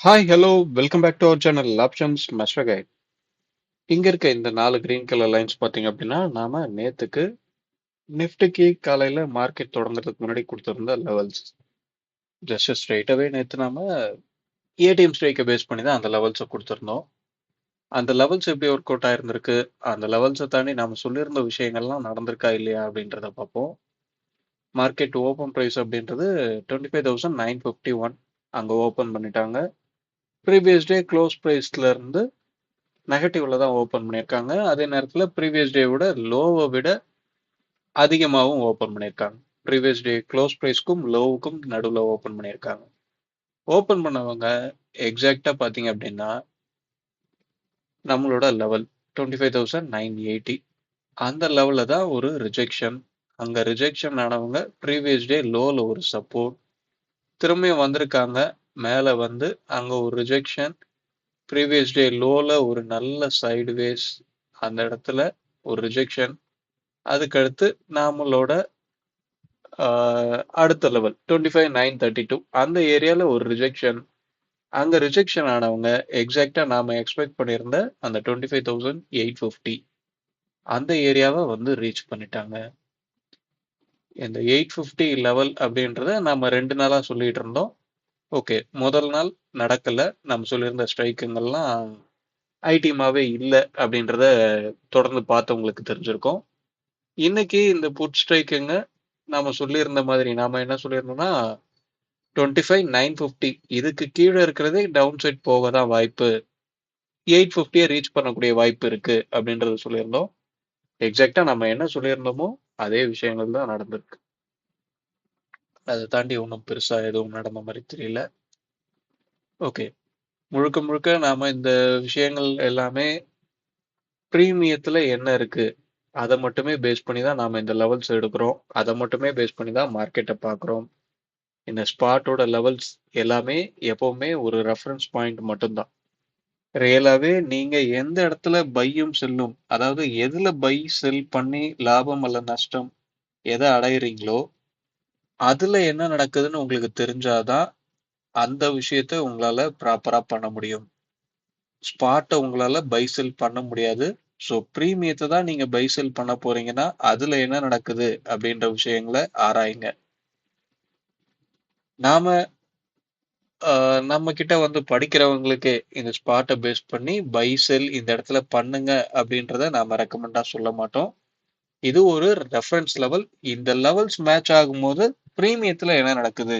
Hi hello welcome back to our channel லாப்ஷம்ஸ் master guide. இங்க இருக்க இந்த 4 கிரீன் கலர் லைன்ஸ் பார்த்தீங்க அப்படின்னா நாம நேத்துக்கு நிஃப்டிக்கு காலையில மார்க்கெட் தொடங்குறதுக்கு முன்னாடி கொடுத்திருந்த லெவல்ஸ். ஜஸ்ட் ஸ்ட்ரைட்டாவே நேத்து நாம ஏடிஎம் ஸ்ட்ரைக்கை பேஸ் பண்ணி தான் அந்த லெவல்ஸை கொடுத்திருந்தோம். அந்த லெவல்ஸ் எப்படி ஒர்க் அவுட் ஆயிருந்திருக்கு, அந்த லெவல்ஸை தாண்டி நாம சொல்லியிருந்த விஷயங்கள்லாம் நடந்திருக்கா இல்லையா அப்படின்றத பார்ப்போம். மார்க்கெட் ஓப்பன் ப்ரைஸ் அப்படின்றது 25,951 அங்க ஓபன் பண்ணிட்டாங்க. ப்ரீவியஸ் டே க்ளோஸ் ப்ரைஸ்ல இருந்து நெகட்டிவ்ல தான் ஓப்பன் பண்ணியிருக்காங்க. அதே நேரத்தில் ப்ரீவியஸ் டேவோட லோவை விட அதிகமாகவும் ஓப்பன் பண்ணியிருக்காங்க. ப்ரீவியஸ் டே க்ளோஸ் ப்ரைஸ்க்கும் லோவுக்கும் நடுவில் ஓப்பன் பண்ணியிருக்காங்க. ஓப்பன் பண்ணவங்க எக்ஸாக்டா பார்த்தீங்க அப்படின்னா நம்மளோட லெவல் 25,980 அந்த லெவலில் தான் ஒரு ரிஜெக்ஷன். அங்கே ரிஜெக்ஷன் ஆனவங்க ப்ரீவியஸ் டே லோவில் ஒரு சப்போர்ட் திரும்பியும் வந்திருக்காங்க. மேலே வந்து அங்கே ஒரு ரிஜெக்ஷன், ப்ரீவியஸ் டே லோவில் ஒரு நல்ல சைடுவேஸ், அந்த இடத்துல ஒரு ரிஜெக்ஷன். அதுக்கடுத்து நம்மளோட அடுத்த லெவல் 25,932 அந்த ஏரியால ஒரு ரிஜெக்ஷன். அங்க ரிஜெக்ஷன் ஆனவங்க எக்ஸாக்டா நாம எக்ஸ்பெக்ட் பண்ணியிருந்த அந்த 25,850 அந்த ஏரியாவை வந்து ரீச் பண்ணிட்டாங்க. இந்த 850 லெவல் அப்படின்றத நம்ம 2 நாளா சொல்லிட்டு இருந்தோம். ஓகே, முதல் நாள் நடக்கல. நம்ம சொல்லியிருந்த ஸ்ட்ரைக்குங்கெல்லாம் ஐடிமாவே இல்லை அப்படின்றத தொடர்ந்து பார்த்தவங்களுக்கு தெரிஞ்சிருக்கும். இன்னைக்கு இந்த புட் ஸ்ட்ரைக்குங்க நாம சொல்லியிருந்த மாதிரி நாம என்ன சொல்லியிருந்தோம்னா 25,950 இதுக்கு கீழே இருக்கிறதே டவுன் சைட் போக தான் வாய்ப்பு, 850 ரீச் பண்ணக்கூடிய வாய்ப்பு இருக்கு அப்படின்றத சொல்லியிருந்தோம். எக்ஸாக்டா நம்ம என்ன சொல்லியிருந்தோமோ அதே விஷயங்கள் தான் நடந்திருக்கு. அதை தாண்டி ஒன்றும் பெருசா எதுவும் நடந்த மாதிரி தெரியல. ஓகே, முழுக்க முழுக்க நாம இந்த விஷயங்கள் எல்லாமே பிரீமியத்துல என்ன இருக்கு அதை மட்டுமே பேஸ் பண்ணி தான் நாம இந்த லெவல்ஸ் எடுக்கிறோம். அதை மட்டுமே பேஸ் பண்ணி தான் மார்க்கெட்டை பார்க்குறோம். இந்த ஸ்பாட்டோட லெவல்ஸ் எல்லாமே எப்பவுமே ஒரு ரெஃபரன்ஸ் பாயிண்ட் மட்டும்தான். ரியலாவே நீங்க எந்த இடத்துல பையும் செல்லும், அதாவது எதுல பை செல் பண்ணி லாபம் அல்ல நஷ்டம் எதை அடையிறீங்களோ அதுல என்ன நடக்குதுன்னு உங்களுக்கு தெரிஞ்சாதான் அந்த விஷயத்த உங்களால ப்ராப்பரா பண்ண முடியும். ஸ்பாட்டை உங்களால பை செல் பண்ண முடியாது. ஸோ பிரீமியத்தை தான் நீங்க பை செல் பண்ண போறீங்கன்னா அதுல என்ன நடக்குது அப்படின்ற விஷயங்களை ஆராயுங்க. நாம நம்ம கிட்ட வந்து படிக்கிறவங்களுக்கு இந்த ஸ்பாட்டை பேஸ் பண்ணி பை செல் இந்த இடத்துல பண்ணுங்க அப்படின்றத நாம ரெக்கமெண்டா சொல்ல மாட்டோம். இது ஒரு ரெஃபரன்ஸ் லெவல். இந்த லெவல்ஸ் மேட்ச் ஆகும்போது பிரீமியத்துல என்ன நடக்குது,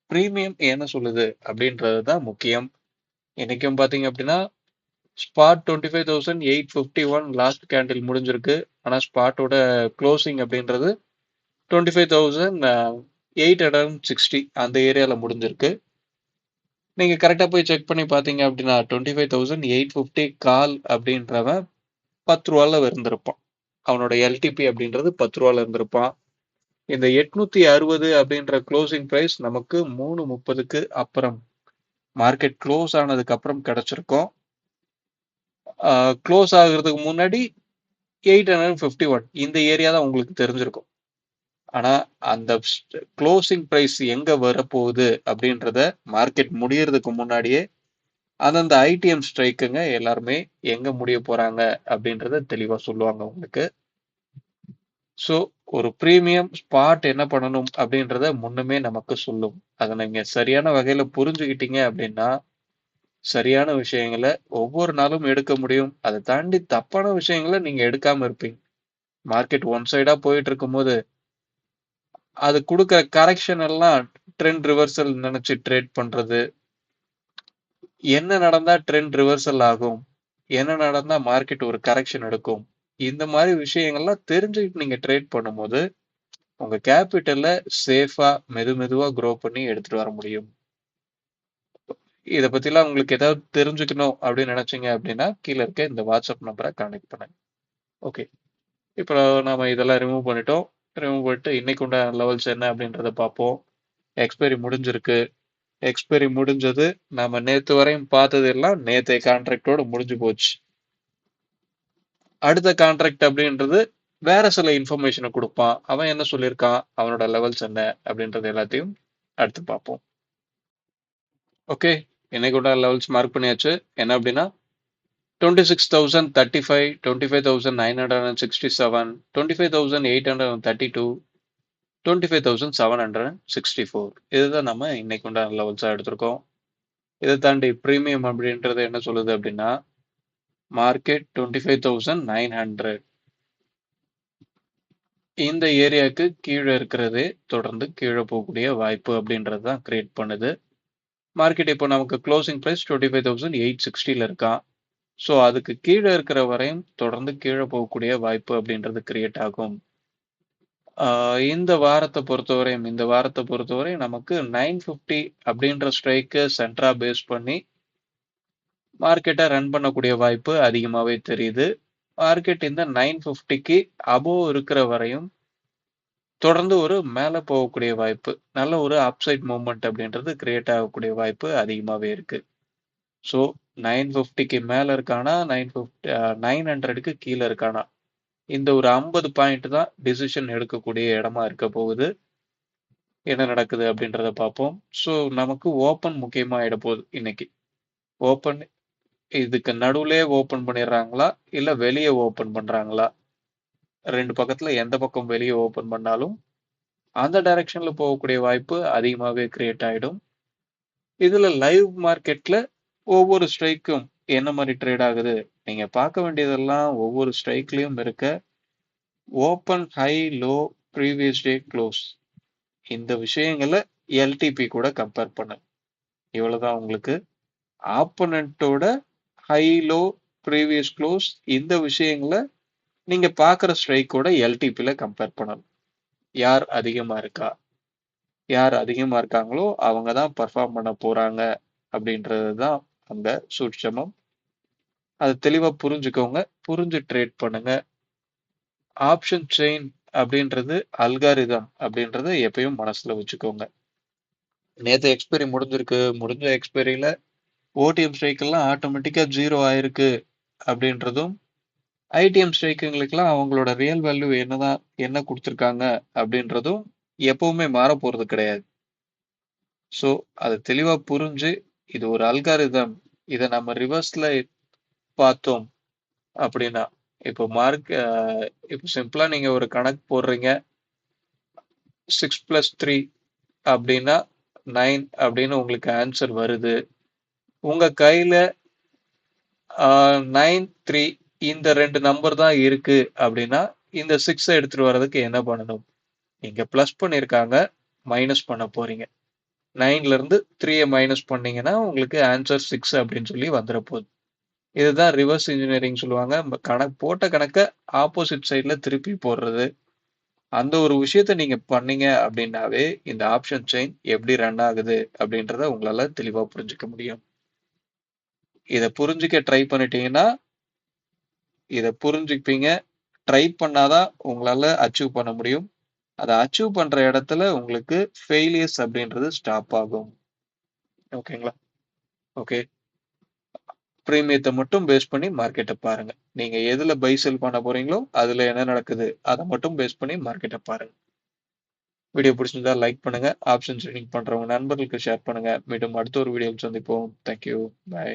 பிரீமியம் என்ன சொல்லுது அப்படின்றது தான் முக்கியம். இன்னைக்கும் பாத்தீங்க அப்படின்னா ஸ்பாட் 25,851 லாஸ்ட் கேண்டில் முடிஞ்சிருக்கு. ஆனா ஸ்பாட்டோட க்ளோசிங் அப்படின்றது 25,860 அந்த ஏரியால முடிஞ்சிருக்கு. நீங்க கரெக்டா போய் செக் பண்ணி பாத்தீங்க அப்படின்னா 25,850 கால் அப்படின்றவன் 10 ரூபால இருந்திருப்பான். அவனோட எல்டிபி அப்படின்றது 10 ரூபால இருந்திருப்பான். இந்த 860 அப்படின்ற க்ளோசிங் பிரைஸ் நமக்கு 3:30க்கு அப்புறம் மார்க்கெட் க்ளோஸ் ஆனதுக்கு அப்புறம் கிடைச்சிருக்கும். க்ளோஸ் ஆகுறதுக்கு முன்னாடி 851 இந்த ஏரியா தான் உங்களுக்கு தெரிஞ்சிருக்கும். ஆனா அந்த க்ளோசிங் பிரைஸ் எங்க வரப்போகுது அப்படின்றத மார்க்கெட் முடியறதுக்கு முன்னாடியே அந்தந்த ஐடிஎம் ஸ்ட்ரைக்குங்க எல்லாருமே எங்க முடிய போறாங்க அப்படின்றத தெளிவா சொல்லுவாங்க உங்களுக்கு. ஸோ ஒரு பிரீமியம் ஸ்பாட் என்ன பண்ணணும் அப்படின்றத முன்னமே நமக்கு சொல்லும். அதை நீங்க சரியான வகையில புரிஞ்சுக்கிட்டீங்க அப்படின்னா சரியான விஷயங்களை ஒவ்வொரு நாளும் எடுக்க முடியும். அதை தாண்டி தப்பான விஷயங்களை நீங்க எடுக்காம இருப்பீங்க. மார்க்கெட் ஒன் சைடா போயிட்டு இருக்கும்போது அது கொடுக்குற கரெக்ஷன் எல்லாம் ட்ரெண்ட் ரிவர்சல் நினைச்சு ட்ரேட் பண்றது, என்ன நடந்தா ட்ரெண்ட் ரிவர்சல் ஆகும், என்ன நடந்தா மார்க்கெட் ஒரு கரெக்ஷன் எடுக்கும், இந்த மாதிரி விஷயங்கள்லாம் தெரிஞ்சுக்கிட்டு நீங்க ட்ரேட் பண்ணும்போது உங்க கேபிட்டல்ல சேஃபா மெதுவா க்ரோ பண்ணி எடுத்துட்டு வர முடியும். இதை பத்திலாம் உங்களுக்கு ஏதாவது தெரிஞ்சுக்கணும் அப்படின்னு நினைச்சீங்க அப்படின்னா கீழே இருக்க இந்த வாட்ஸ்அப் நம்பரை கான்டெக்ட் பண்ணுங்க. ஓகே, இப்போ நாம இதெல்லாம் ரிமூவ் பண்ணிட்டோம். ரிமூவ் பண்ணிட்டு இன்னைக்கு உண்டான லெவல்ஸ் என்ன அப்படின்றத பார்ப்போம். எக்ஸ்பைரி முடிஞ்சிருக்கு. எக்ஸ்பைரி முடிஞ்சது. நாம நேத்து வரையும் பார்த்தது எல்லாம் நேத்தைய கான்ட்ராக்டோட முடிஞ்சு போச்சு. அடுத்த கான்ட்ராக்ட் அப்படின்றது வேற சில இன்ஃபர்மேஷனை கொடுப்பான். அவன் என்ன சொல்லியிருக்கான், அவனோட லெவல்ஸ் என்ன அப்படின்றது எல்லாத்தையும் அடுத்து பார்ப்போம். ஓகே, இன்னைக்கு லெவல்ஸ் மார்க் பண்ணியாச்சு. என்ன அப்படின்னா 26,035, 25,967, 25,832, 25,764. இதுதான் நம்ம இன்னைக்கு உண்டான லெவல்ஸா எடுத்திருக்கோம். இதை தாண்டி பிரீமியம் அப்படின்றது என்ன சொல்லுது அப்படின்னா மார்க்கெட் 25,900 இந்த ஏரியாவுக்கு கீழே இருக்கிறதே தொடர்ந்து கீழே போகக்கூடிய வாய்ப்பு அப்படின்றது தான் கிரியேட் பண்ணுது. மார்க்கெட் இப்போ நமக்கு க்ளோசிங் ப்ரைஸ் 25,860 இருக்கான். ஸோ அதுக்கு கீழே இருக்கிற வரையும் தொடர்ந்து கீழே போகக்கூடிய வாய்ப்பு அப்படின்றது கிரியேட் ஆகும். இந்த வாரத்தை பொறுத்தவரை நமக்கு 950 அப்படின்ற ஸ்ட்ரைக்கு சென்ட்ரா பேஸ் பண்ணி மார்க்கெட்டை ரன் பண்ணக்கூடிய வாய்ப்பு அதிகமாகவே தெரியுது. மார்க்கெட் இந்த 950க்கு அபோவ் இருக்கிற வரையும் தொடர்ந்து ஒரு மேலே போகக்கூடிய வாய்ப்பு, நல்ல ஒரு அப்சைட் மூவ்மெண்ட் அப்படின்றது கிரியேட் ஆகக்கூடிய வாய்ப்பு அதிகமாகவே இருக்கு. ஸோ 950க்கு மேலே இருக்கானா 900க்கு கீழே இருக்கானா இந்த ஒரு 50 பாயிண்ட் தான் டிசிஷன் எடுக்கக்கூடிய இடமா இருக்க போகுது. என்ன நடக்குது அப்படின்றத பார்ப்போம். ஸோ நமக்கு ஓப்பன் முக்கியமாயிட போகுது இன்னைக்கு. ஓப்பன் இதுக்கு நடுவுலே ஓப்பன் பண்ணிடுறாங்களா இல்லை வெளியே ஓப்பன் பண்றாங்களா? ரெண்டு பக்கத்துல எந்த பக்கம் வெளியே ஓப்பன் பண்ணாலும் அந்த டைரக்ஷன்ல போகக்கூடிய வாய்ப்பு அதிகமாகவே கிரியேட் ஆயிடும். இதுல லைவ் மார்க்கெட்ல ஒவ்வொரு ஸ்ட்ரைக்கும் என்ன மாதிரி ட்ரேட் ஆகுது நீங்க பார்க்க வேண்டியதெல்லாம் ஒவ்வொரு ஸ்ட்ரைக்லயும் இருக்க open high low previous day close இந்த விஷயங்களை எல்டிபி கூட கம்பேர் பண்ணு. இவ்வளவுதான் உங்களுக்கு. ஆப்போனண்டோட ஹை லோ ப்ரீவியஸ் க்ளோஸ் இந்த விஷயங்களை நீங்க பார்க்குற ஸ்ட்ரைக்கோட எல்டிபியில் கம்பேர் பண்ணணும். யார் அதிகமா இருக்காங்களோ அவங்க தான் பர்ஃபார்ம் பண்ண போறாங்க அப்படின்றது தான் அந்த சூட்சமம். அது தெளிவா புரிஞ்சுக்கோங்க, புரிஞ்சு ட்ரேட் பண்ணுங்க. ஆப்ஷன் செயின் அப்படின்றது அல்காரிதம் அப்படின்றத எப்பயும் மனசுல வச்சுக்கோங்க. நேற்று எக்ஸ்பைரி முடிஞ்ச எக்ஸ்பைரியில ஓடிஎம் ஸ்ட்ரைக்கெல்லாம் ஆட்டோமேட்டிக்கா 0 ஆயிருக்கு அப்படின்றதும் ஐடிஎம் ஸ்ட்ரைக்குங்களுக்கெல்லாம் அவங்களோட ரியல் வேல்யூ என்ன கொடுத்துருக்காங்க அப்படின்றதும் எப்பவுமே மாற போறது கிடையாது. ஸோ அதை தெளிவா புரிஞ்சு இது ஒரு அல்காரிதம், இதை நம்ம ரிவர்ஸ்ல பார்த்தோம் அப்படின்னா இப்போ சிம்பிளா நீங்க ஒரு கணக்கு போடுறீங்க 6+3 அப்படின்னா 9 அப்படின்னு உங்களுக்கு ஆன்சர் வருது. உங்க கையில 9, 3 இந்த ரெண்டு நம்பர் தான் இருக்கு அப்படின்னா இந்த 6 எடுத்துட்டு வர்றதுக்கு என்ன பண்ணணும்? நீங்க பிளஸ் பண்ணிருக்காங்க, மைனஸ் பண்ண போறீங்க. 9ல இருந்து 3 மைனஸ் பண்ணீங்கன்னா உங்களுக்கு ஆன்சர் 6 அப்படின்னு சொல்லி வந்துட போகுது. இதுதான் ரிவர்ஸ் இன்ஜினியரிங் சொல்லுவாங்க. போட்ட கணக்கை ஆப்போசிட் சைட்ல திருப்பி போடுறது. அந்த ஒரு விஷயத்த நீங்க பண்ணீங்க அப்படின்னாவே இந்த ஆப்ஷன் செயின் எப்படி ரன் ஆகுது அப்படின்றத உங்களால தெளிவா புரிஞ்சுக்க முடியும். இதை புரிஞ்சுக்க ட்ரை பண்ணிட்டீங்கன்னா இதை புரிஞ்சுப்பீங்க. ட்ரை பண்ணாதான் உங்களால அச்சீவ் பண்ண முடியும். அதை அச்சீவ் பண்ற இடத்துல உங்களுக்கு ஃபெயிலியர்ஸ் அப்படின்றது ஸ்டாப் ஆகும். ஓகேங்களா? ஓகே. பிரீமியத்தை மட்டும் பேஸ் பண்ணி மார்க்கெட்டை பாருங்க. நீங்க எதுல பை செல் பண்ண போறீங்களோ அதுல என்ன நடக்குது அதை மட்டும் பேஸ் பண்ணி மார்க்கெட்டை பாருங்க. வீடியோ பிடிச்சிருந்தா லைக் பண்ணுங்க. ஆப்ஷன் ட்ரேடிங் பண்றவங்க நண்பர்களுக்கு ஷேர் பண்ணுங்க. மீண்டும் அடுத்த ஒரு வீடியோவில் சந்திப்போம். தேங்க்யூ. பை.